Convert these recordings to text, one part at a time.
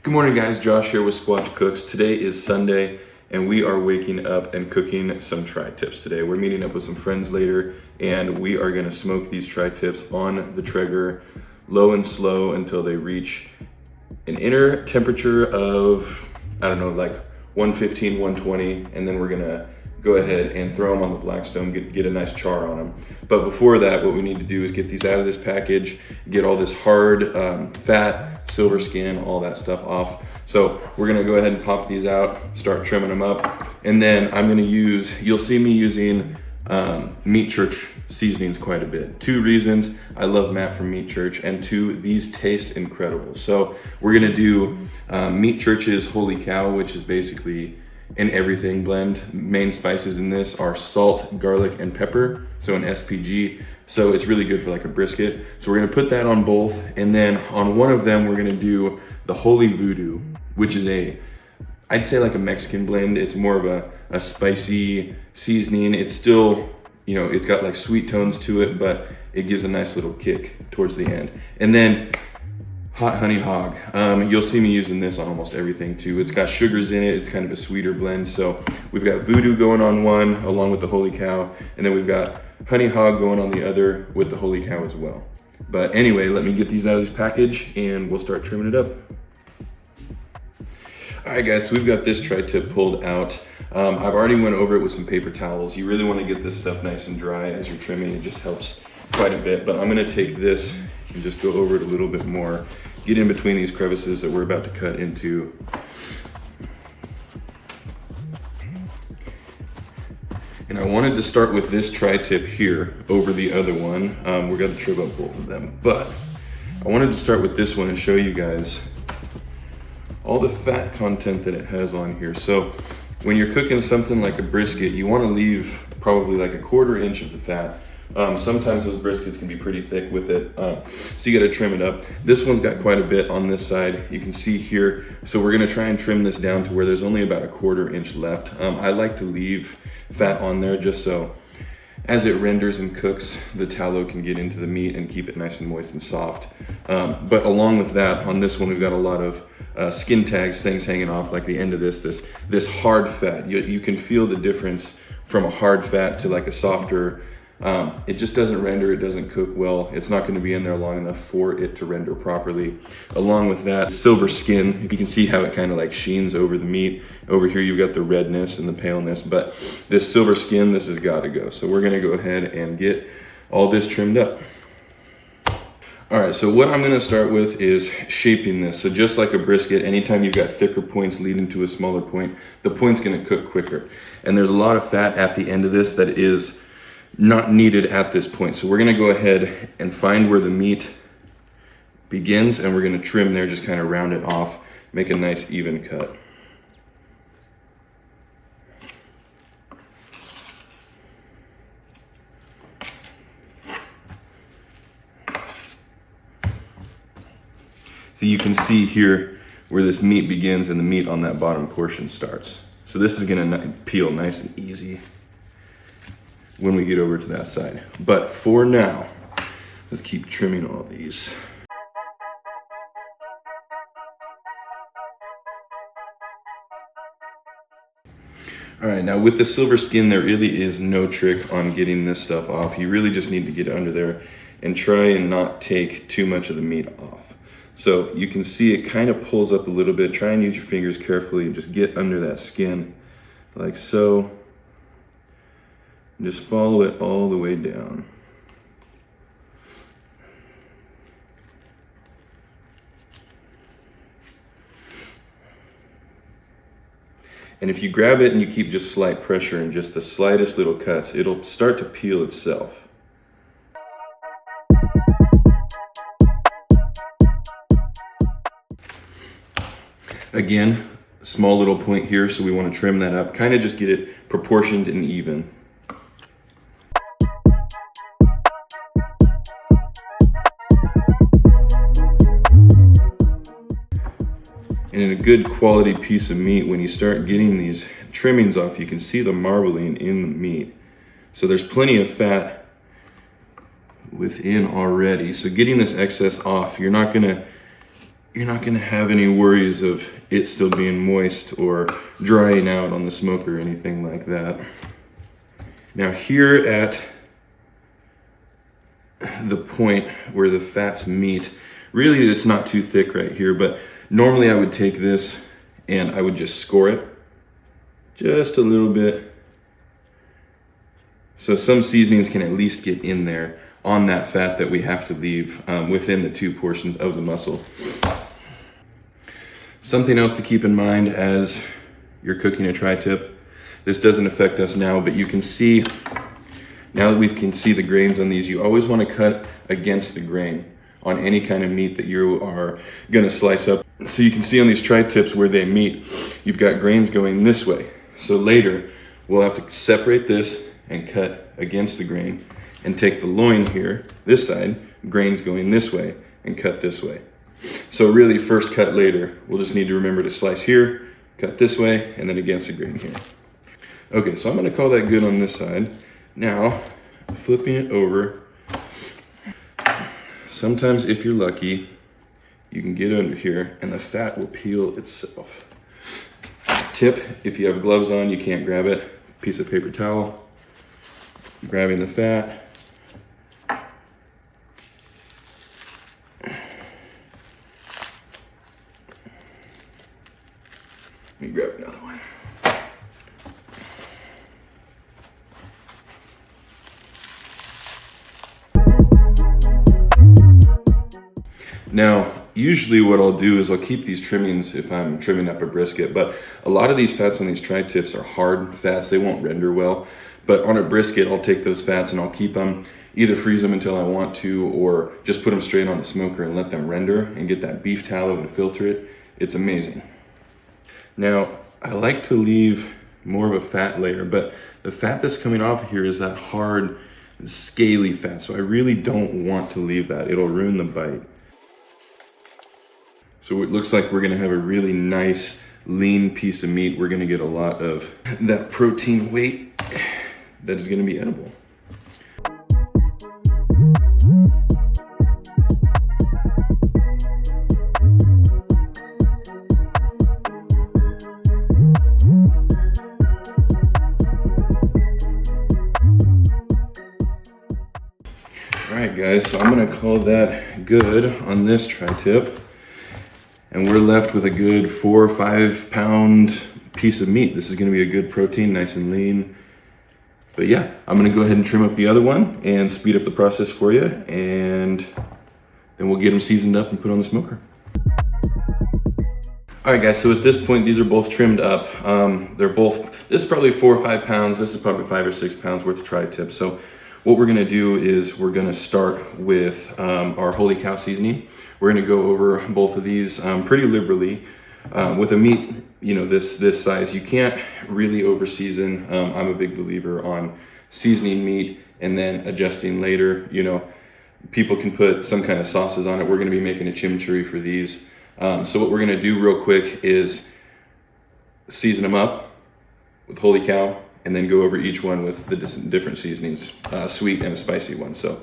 Good morning guys, Josh here with Squatch Cooks. Today is Sunday and we are waking up and cooking some tri-tips today. We're meeting up with some friends later and we are gonna smoke these tri-tips on the Traeger low and slow until they reach an inner temperature of, I don't know, like 115, 120, and then we're gonna go ahead and throw them on the Blackstone, get a nice char on them. But before that, what we need to do is get these out of this package, get all this hard fat, silver skin, all that stuff off. So we're gonna go ahead and pop these out, start trimming them up, and then I'm gonna use, you'll see me using Meat Church seasonings quite a bit. Two reasons: I love Matt from Meat Church, and two, these taste incredible. So we're gonna do Meat Church's Holy Cow, which is basically an everything blend. Main spices in this are salt, garlic, and pepper, so an SPG. So it's really good for like a brisket. So we're gonna put that on both, and then on one of them, we're gonna do the Holy Voodoo, which is I'd say like a Mexican blend. It's more of a spicy seasoning. It's still, you know, it's got like sweet tones to it, but it gives a nice little kick towards the end. And then Hot Honey Hog. You'll see me using this on almost everything too. It's got sugars in it. It's kind of a sweeter blend. So we've got Voodoo going on one along with the Holy Cow, and then we've got Honey Hog going on the other with the Holy Cow as well. But anyway, let me get these out of this package and we'll start trimming it up. All right guys, so we've got this tri-tip pulled out. I've already went over it with some paper towels. You really want to get this stuff nice and dry as you're trimming. It just helps quite a bit. But I'm gonna take this and just go over it a little bit more, get in between these crevices that we're about to cut into. And I wanted to start with this tri-tip here over the other one. We're gonna trim up both of them, but I wanted to start with this one and show you guys all the fat content that it has on here. So when you're cooking something like a brisket, you wanna leave probably like a 1/4 inch of the fat. Sometimes those briskets can be pretty thick with it, so you gotta trim it up. This one's got quite a bit on this side, you can see here. So we're gonna try and trim this down to where there's only about a 1/4 inch left. I like to leave fat on there just so as it renders and cooks, the tallow can get into the meat and keep it nice and moist and soft. But along with that, on this one, we've got a lot of skin tags, things hanging off, like the end of this hard fat. You can feel the difference from a hard fat to like a softer. It just doesn't render, it doesn't cook well. It's not gonna be in there long enough for it to render properly. Along with that, silver skin, you can see how it kind of like sheens over the meat. Over here, you've got the redness and the paleness, but this silver skin, this has gotta go. So we're gonna go ahead and get all this trimmed up. All right, so what I'm gonna start with is shaping this. So just like a brisket, anytime you've got thicker points leading to a smaller point, the point's gonna cook quicker. And there's a lot of fat at the end of this that is not needed at this point. So we're gonna go ahead and find where the meat begins, and we're gonna trim there, just kind of round it off, make a nice even cut. So you can see here where this meat begins and the meat on that bottom portion starts. So this is gonna peel nice and easy when we get over to that side. But for now, let's keep trimming all these. All right, now with the silver skin, there really is no trick on getting this stuff off. You really just need to get under there and try and not take too much of the meat off. So you can see it kind of pulls up a little bit. Try and use your fingers carefully and just get under that skin like so. Just follow it all the way down. And if you grab it and you keep just slight pressure and just the slightest little cuts, it'll start to peel itself. Again, small little point here, so we want to trim that up, kind of just get it proportioned and even. And in a good quality piece of meat, when you start getting these trimmings off, you can see the marbling in the meat. So there's plenty of fat within already. So getting this excess off, you're not gonna you're not gonna have any worries of it still being moist or drying out on the smoker or anything like that. Now here at the point where the fats meet, really it's not too thick right here, but normally I would take this and I would just score it just a little bit. So some seasonings can at least get in there on that fat that we have to leave within the 2 portions of the muscle. Something else to keep in mind as you're cooking a tri-tip, this doesn't affect us now, but you can see, now that we can see the grains on these, you always want to cut against the grain on any kind of meat that you are gonna slice up. So you can see on these tri-tips where they meet, you've got grains going this way. So later, we'll have to separate this and cut against the grain and take the loin here, this side, grains going this way and cut this way. So really first cut later, we'll just need to remember to slice here, cut this way, and then against the grain here. Okay, so I'm gonna call that good on this side. Now, flipping it over. Sometimes if you're lucky, you can get under here and the fat will peel itself. Tip, if you have gloves on, you can't grab it. Piece of paper towel, grabbing the fat. Let me grab another one. Now, usually what I'll do is I'll keep these trimmings if I'm trimming up a brisket, but a lot of these fats on these tri-tips are hard fats. They won't render well. But on a brisket, I'll take those fats and I'll keep them, either freeze them until I want to, or just put them straight on the smoker and let them render and get that beef tallow and filter it. It's amazing. Now, I like to leave more of a fat layer, but the fat that's coming off here is that hard, scaly fat. So I really don't want to leave that. It'll ruin the bite. So it looks like we're gonna have a really nice, lean piece of meat. We're gonna get a lot of that protein weight that is gonna be edible. All right, guys, so I'm gonna call that good on this tri-tip. And we're left with a good 4 or 5 pound piece of meat. This is gonna be a good protein, nice and lean. But yeah, I'm gonna go ahead and trim up the other one and speed up the process for you. And then we'll get them seasoned up and put on the smoker. All right, guys, so at this point, these are both trimmed up. This is probably 4 or 5 pounds. This is probably 5 or 6 pounds worth of tri-tips. So what we're gonna do is we're gonna start with our holy cow seasoning. We're gonna go over both of these pretty liberally. With a meat, you know, this size, you can't really over season. I'm a big believer on seasoning meat and then adjusting later. You know, people can put some kind of sauces on it. We're gonna be making a chimichurri for these. So what we're gonna do real quick is season them up with holy cow and then go over each one with the different seasonings, sweet and a spicy one. So.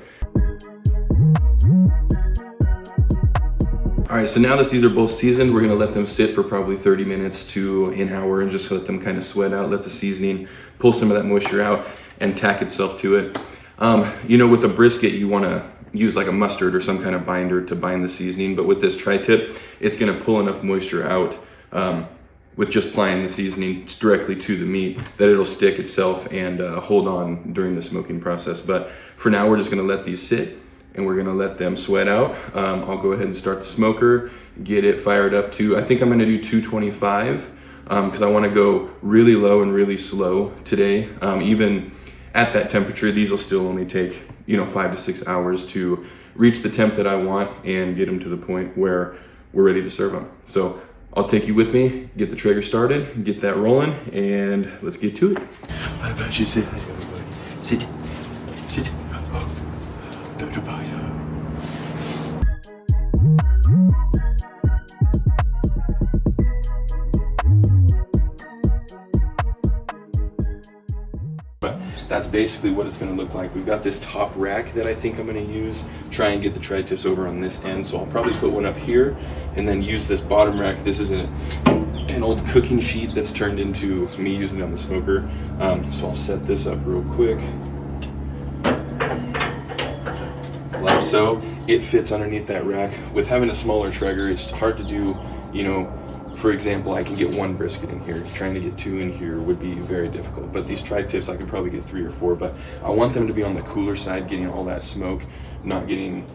All right, so now that these are both seasoned, we're gonna let them sit for probably 30 minutes to an hour and just let them kind of sweat out, let the seasoning pull some of that moisture out and tack itself to it. You know, with a brisket, you wanna use like a mustard or some kind of binder to bind the seasoning, but with this tri-tip, it's gonna pull enough moisture out with just applying the seasoning directly to the meat that it'll stick itself and hold on during the smoking process. But for now, we're just gonna let these sit and we're gonna let them sweat out. I'll go ahead and start the smoker, get it fired up to, I think I'm gonna do 225 because I wanna go really low and really slow today. Even at that temperature, these will still only take, you know, 5 to 6 hours to reach the temp that I want and get them to the point where we're ready to serve them. So I'll take you with me, get the Traeger started, get that rolling, and let's get to it. How about you sit? Sit. Sit. basically what it's going to look like. We've got this top rack that I think I'm going to use, try and get the tri-tips over on this end. So I'll probably put one up here and then use this bottom rack. This is an old cooking sheet that's turned into me using it on the smoker. So I'll set this up real quick. Like so. It fits underneath that rack. With having a smaller Traeger, it's hard to do, you know, for example, I can get one brisket in here. Trying to get two in here would be very difficult. But these tri-tips, I could probably get 3 or 4, but I want them to be on the cooler side, getting all that smoke, not getting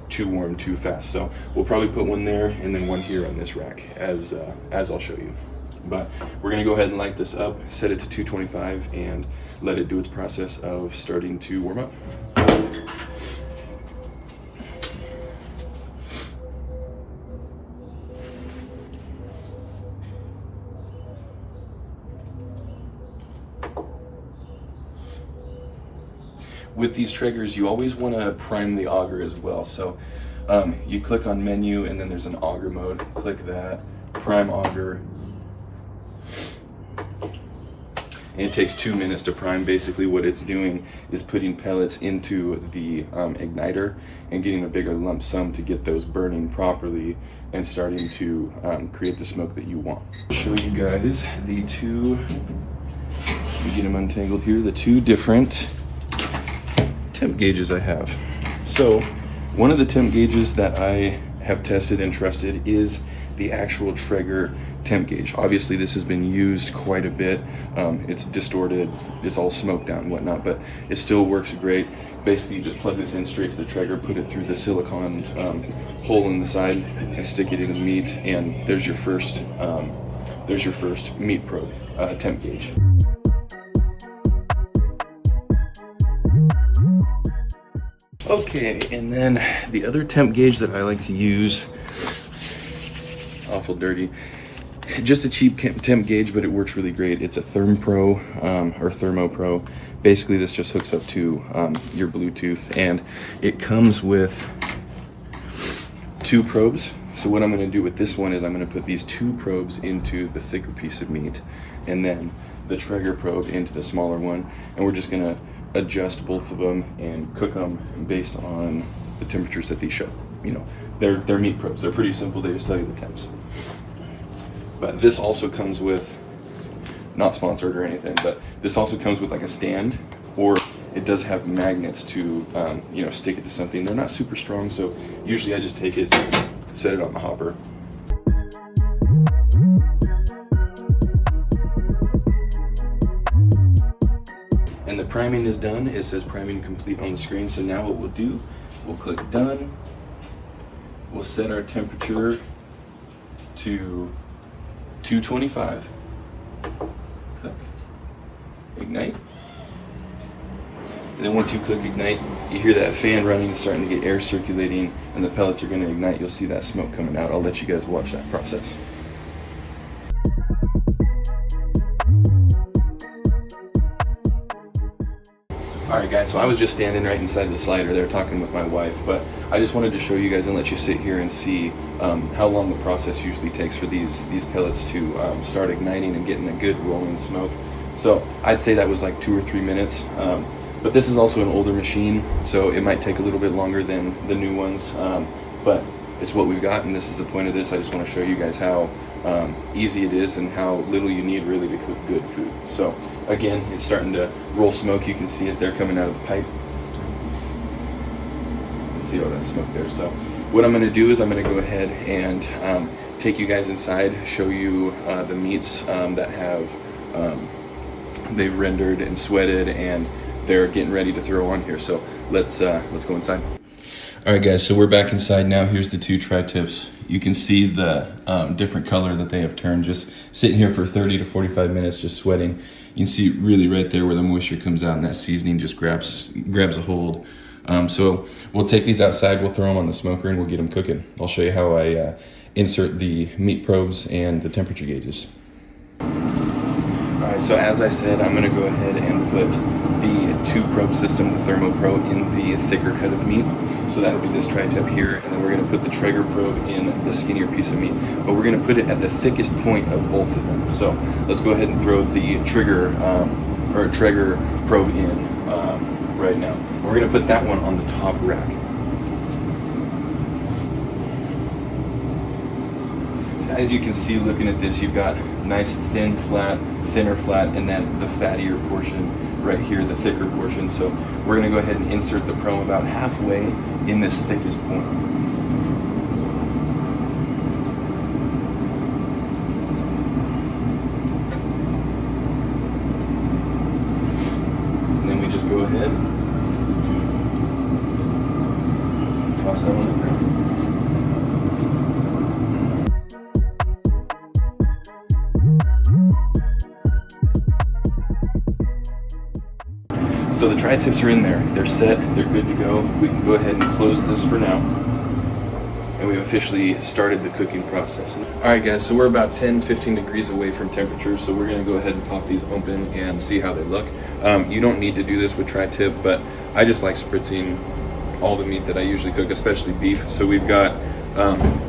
too warm too fast. So we'll probably put one there and then one here on this rack as I'll show you. But we're gonna go ahead and light this up, set it to 225 and let it do its process of starting to warm up. With these Traegers, you always want to prime the auger as well. So you click on menu and then there's an auger mode. Click that, prime auger. And it takes 2 minutes to prime. Basically what it's doing is putting pellets into the igniter and getting a bigger lump sum to get those burning properly and starting to create the smoke that you want. I'll show you guys the two, let me get them untangled here, the two different temp gauges I have. So one of the temp gauges that I have tested and trusted is the actual Traeger temp gauge. Obviously this has been used quite a bit. It's distorted, it's all smoked out and whatnot, but it still works great. Basically you just plug this in straight to the Traeger, put it through the silicone hole in the side and stick it into the meat, and there's your first meat probe temp gauge. Okay, and then the other temp gauge that I like to use, awful dirty, just a cheap temp gauge, but it works really great. It's a ThermPro or Thermo Pro. Basically this just hooks up to your Bluetooth, and it comes with 2 probes. So what I'm going to do with this one is I'm going to put these 2 probes into the thicker piece of meat and then the Traeger probe into the smaller one, and we're just going to adjust both of them and cook them based on the temperatures that these show. You know, they're meat probes. They're pretty simple. They just tell you the temps. But this also comes with, not sponsored or anything, but this also comes with like a stand, or it does have magnets to you know, stick it to something. They're not super strong, so usually I just take it, set it on the hopper. And the priming is done. It says priming complete on the screen. So now what we'll do, we'll click done. We'll set our temperature to 225. Click ignite. And then once you click ignite, you hear that fan running, starting to get air circulating, and the pellets are going to ignite. You'll see that smoke coming out. I'll let you guys watch that process. Alright guys, so I was just standing right inside the slider there talking with my wife, but I just wanted to show you guys and let you sit here and see how long the process usually takes for these pellets to start igniting and getting a good rolling smoke. So I'd say that was like 2 or 3 minutes, but this is also an older machine, so it might take a little bit longer than the new ones, but it's what we've got, and this is the point of this. I just want to show you guys how easy it is and how little you need really to cook good food. So again, it's starting to roll smoke. You can see it there coming out of the pipe. You can see all that smoke there. So what I'm going to do is I'm going to go ahead and take you guys inside, show you the meats that have they've rendered and sweated, and they're getting ready to throw on here. So let's go inside. All right guys, so we're back inside now. Here's the 2 tri-tips. You can see the different color that they have turned, just sitting here for 30 to 45 minutes, just sweating. You can see really right there where the moisture comes out and that seasoning just grabs a hold. So we'll take these outside, we'll throw them on the smoker, and we'll get them cooking. I'll show you how I insert the meat probes and the temperature gauges. Alright, so as I said, I'm going to go ahead and put the 2 probe system, the Thermo Pro, in the thicker cut of meat. So that'll be this tri-tip here, and then we're going to put the Traeger probe in the skinnier piece of meat. But we're going to put it at the thickest point of both of them. So let's go ahead and throw the trigger or a Traeger probe in right now. We're gonna put that one on the top rack. So as you can see, looking at this, you've got nice thinner flat, and then the fattier portion right here, the thicker portion. So we're gonna go ahead and insert the probe about halfway in this thickest point. And then we just go ahead, toss that on the ground. So the tri-tips are in there, they're set, they're good to go. We can go ahead and close this for now. And we've officially started the cooking process. All right guys, so we're about 10-15 degrees away from temperature, so we're gonna go ahead and pop these open and see how they look. You don't need to do this with tri-tip, but I just like spritzing all the meat that I usually cook, especially beef. So we've got,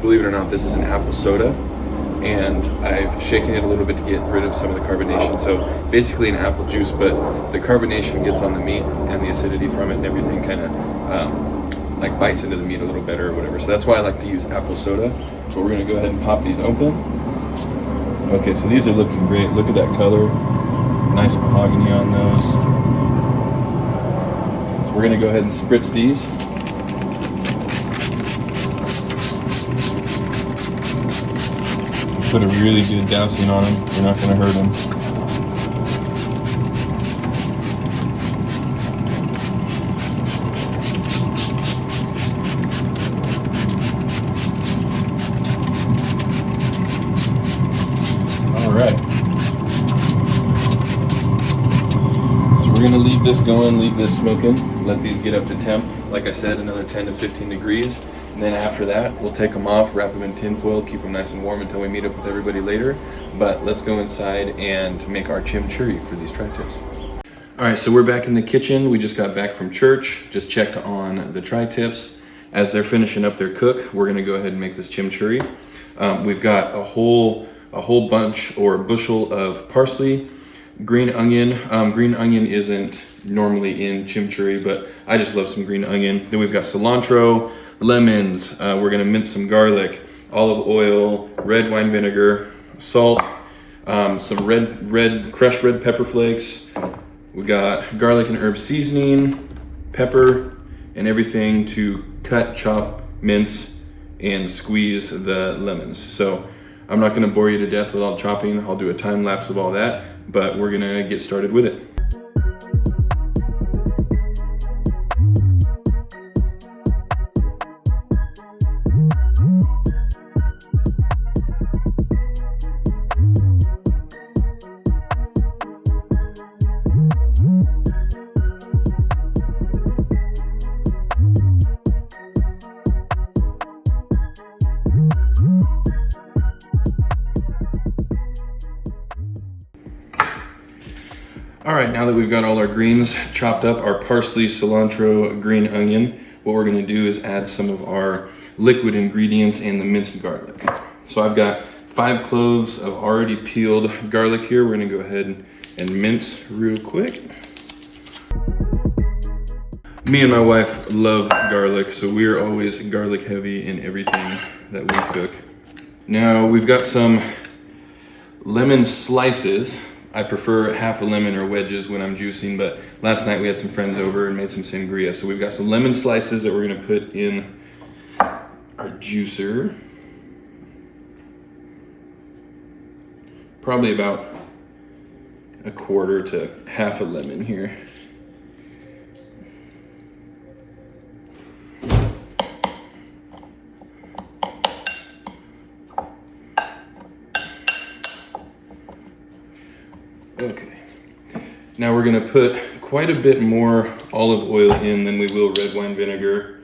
believe it or not, this is an apple soda, and I've shaken it a little bit to get rid of some of the carbonation. So basically an apple juice, but the carbonation gets on the meat and the acidity from it and everything kind of like bites into the meat a little better or whatever. So that's why I like to use apple soda. So we're gonna go ahead and pop these open. Okay, so these are looking great. Look at that color. Nice mahogany on those. So we're gonna go ahead and spritz these. Put a really good dousing on them. We're not going to hurt them. All right. So we're going to leave this going, leave this smoking, let these get up to temp. Like I said, another 10 to 15 degrees. And then after that, we'll take them off, wrap them in tin foil, keep them nice and warm until we meet up with everybody later. But let's go inside and make our chimichurri for these tri-tips. All right, so we're back in the kitchen. We just got back from church, just checked on the tri-tips. As they're finishing up their cook, we're gonna go ahead and make this chimichurri. We've got a whole bunch or a bushel of parsley, green onion. Green onion isn't normally in chimichurri, but I just love some green onion. Then we've got cilantro, lemons, we're gonna mince some garlic, olive oil, red wine vinegar, salt, some crushed red pepper flakes. We got garlic and herb seasoning, pepper, and everything to cut, chop, mince, and squeeze the lemons. So I'm not gonna bore you to death with all chopping. I'll do a time lapse of all that, but we're gonna get started with it. All right, now that we've got all our greens chopped up, our parsley, cilantro, green onion, what we're gonna do is add some of our liquid ingredients and the minced garlic. So I've got 5 cloves of already peeled garlic here. We're gonna go ahead and mince real quick. Me and my wife love garlic, so we're always garlic heavy in everything that we cook. Now we've got some lemon slices. I prefer half a lemon or wedges when I'm juicing, but last night we had some friends over and made some sangria. So we've got some lemon slices that we're gonna put in our juicer. Probably about a quarter to half a lemon here. Okay, now we're gonna put quite a bit more olive oil in than we will red wine vinegar,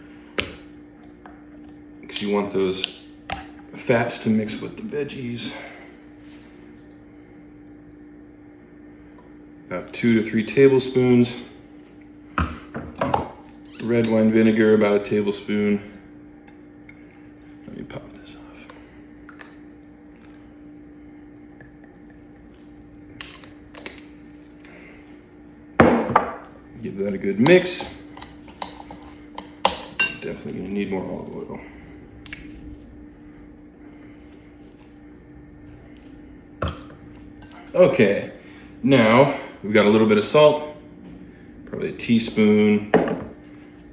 because you want those fats to mix with the veggies. About 2 to 3 tablespoons. Red wine vinegar, about a tablespoon. Let me pop this off. Give that a good mix. Definitely gonna need more olive oil. Okay, now we've got a little bit of salt, probably a teaspoon,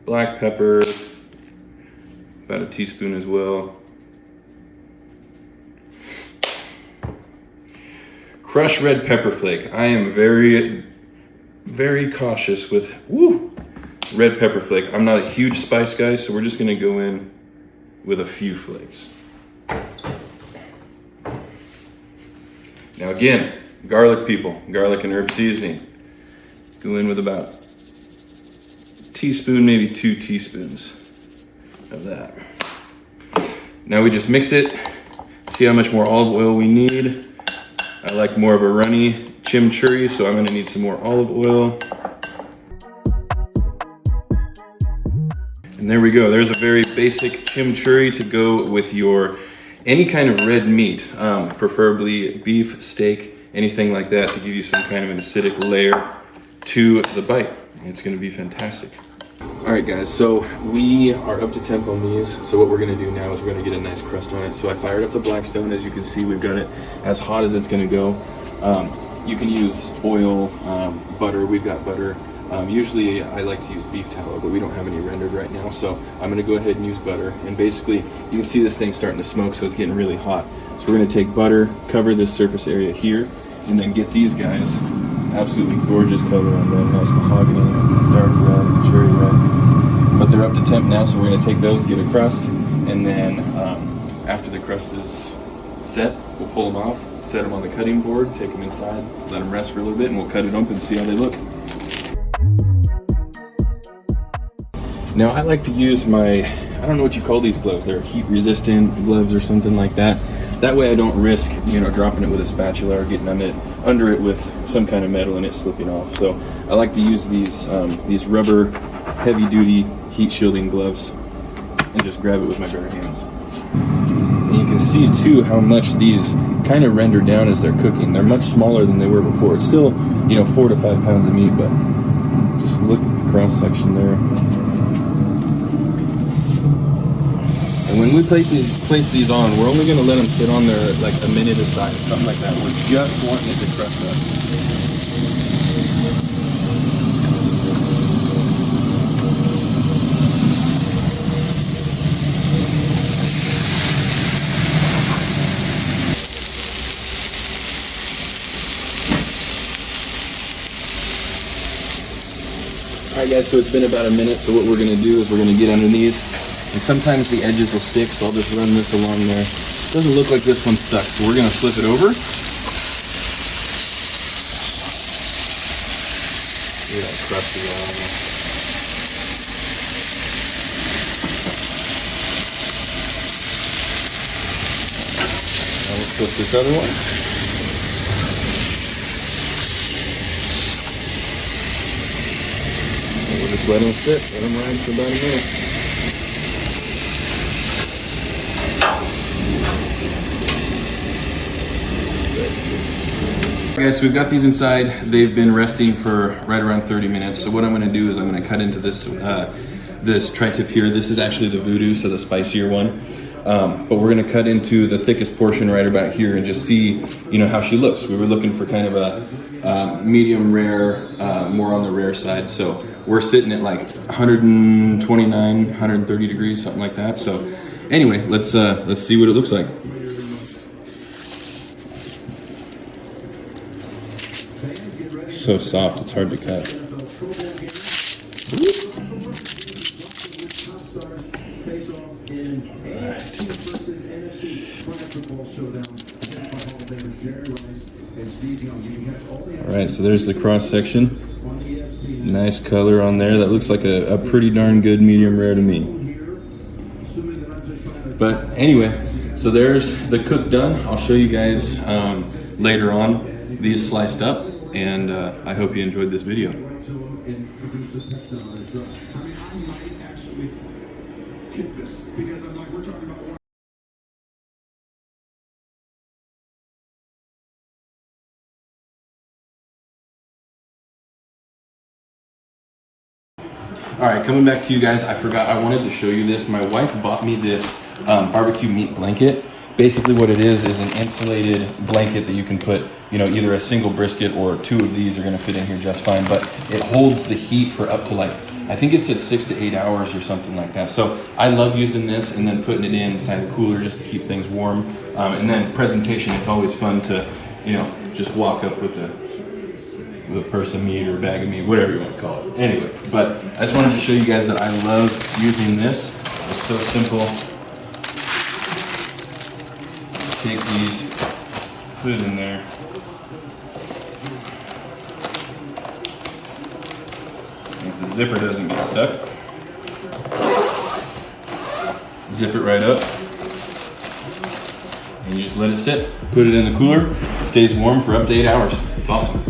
black pepper, about a teaspoon as well. Crushed red pepper flake. I am very, very cautious with red pepper flake. I'm not a huge spice guy, so we're just gonna go in with a few flakes. Now again, garlic people, garlic and herb seasoning. Go in with about a teaspoon, maybe 2 teaspoons of that. Now we just mix it, see how much more olive oil we need. I like more of a runny chimichurri, so I'm gonna need some more olive oil. And there we go, there's a very basic chimichurri to go with your any kind of red meat, preferably beef, steak, anything like that to give you some kind of an acidic layer to the bite. It's gonna be fantastic. All right guys, so we are up to temp on these. So what we're gonna do now is we're gonna get a nice crust on it. So I fired up the Blackstone. As you can see, we've got it as hot as it's gonna go. You can use oil, butter, we've got butter. Usually I like to use beef tallow, but we don't have any rendered right now. So I'm gonna go ahead and use butter. And basically, you can see this thing starting to smoke, so it's getting really hot. So we're gonna take butter, cover this surface area here, and then get these guys. Absolutely gorgeous color on them, nice mahogany, dark red, cherry red. But they're up to temp now, so we're gonna take those, get a crust, and then after the crust is set, we'll pull them off, set them on the cutting board, take them inside, let them rest for a little bit, and we'll cut it open and see how they look. Now I like to use my, I don't know what you call these gloves, they're heat resistant gloves or something like that. That way I don't risk, dropping it with a spatula or getting under it with some kind of metal and it slipping off. So I like to use these rubber heavy duty heat shielding gloves and just grab it with my bare hands. And you can see too how much these kind of render down as they're cooking. They're much smaller than they were before. It's still, 4 to 5 pounds of meat, but just look at the cross section there. And when we place these on, we're only going to let them sit on there like a minute aside, something like that. We're just wanting it to crust up. Alright guys, so it's been about a minute, so what we're going to do is we're going to get underneath. And sometimes the edges will stick, so I'll just run this along there. Doesn't look like this one's stuck, so we're gonna flip it over. See that crusty on there. Now we'll flip this other one. And we'll just let them sit, let them ride for about a minute. Guys, so we've got these inside. They've been resting for right around 30 minutes. So what I'm going to do is I'm going to cut into this this tri-tip here. This is actually the voodoo, so the spicier one. But we're going to cut into the thickest portion right about here and just see, how she looks. We were looking for kind of a medium rare, more on the rare side. So we're sitting at like 129, 130 degrees, something like that. So anyway, let's see what it looks like. So soft, it's hard to cut. All right, so there's the cross section. Nice color on there. That looks like a pretty darn good medium rare to me. But anyway, so there's the cook done. I'll show you guys later on these sliced up. And I hope you enjoyed this video. All right, coming back to you guys, I forgot, I wanted to show you this. My wife bought me this barbecue meat blanket. Basically what it is an insulated blanket that you can put, you know, either a single brisket or 2 of these are gonna fit in here just fine, but it holds the heat for up to like, I think it said 6 to 8 hours or something like that. So I love using this and then putting it inside the cooler just to keep things warm. And then presentation, it's always fun to, you know, just walk up with a purse of meat or a bag of meat, whatever you want to call it. Anyway, but I just wanted to show you guys that I love using this. It's so simple. Take these, put it in there. And if the zipper doesn't get stuck, zip it right up. And you just let it sit. Put it in the cooler. It stays warm for up to 8 hours. It's awesome.